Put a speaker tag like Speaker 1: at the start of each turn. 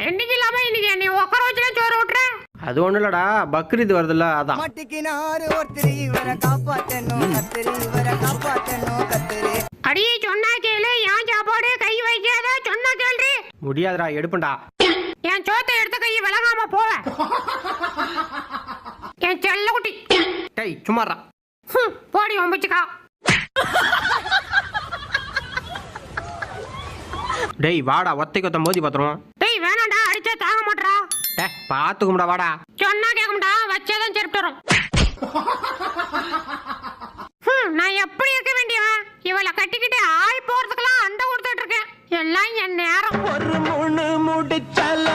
Speaker 1: என்னைக்கு இல்லாம இன்னைக்கு நீ உட்கார வச்சுல சோறு விட்டுற.
Speaker 2: அது ஒண்ணு இல்லடா, பக்ரீத் வருதுல்ல அதான்.
Speaker 1: அடியே சொன்னா கேளு, என் சாப்பாடு கை வைக்காத, சொன்னா கேள்றி.
Speaker 2: முடியாதுடா, எடுப்பண்டா.
Speaker 1: என் சோத்தை எடுத்த கை விளங்காம போவேன். என் செல்ல குட்டி.
Speaker 2: டேய் சும்மாறா.
Speaker 1: போடி ஒம்பிச்சுக்கா.
Speaker 2: டேய் வாடா, ஒத்தைக்கு ஒத்த மோதி பாத்துறோம்.
Speaker 1: டேய் வேணாண்டா, அடிச்சா தாங்க மாட்டறா.
Speaker 2: டேய் பாத்துக்கும்டா வாடா.
Speaker 1: சொன்னா கேக்கும்டா, வச்சேதான் செருப்பு வரும். நான் எப்படி இருக்க வேண்டியவன்? இவளை கட்டிக்கிட்டு ஆள் போறதுக்கெல்லாம் அந்த கொடுத்துட்டு இருக்கேன். எல்லாம் என் நேரம்.
Speaker 2: ஒரு முணு முடிச்சால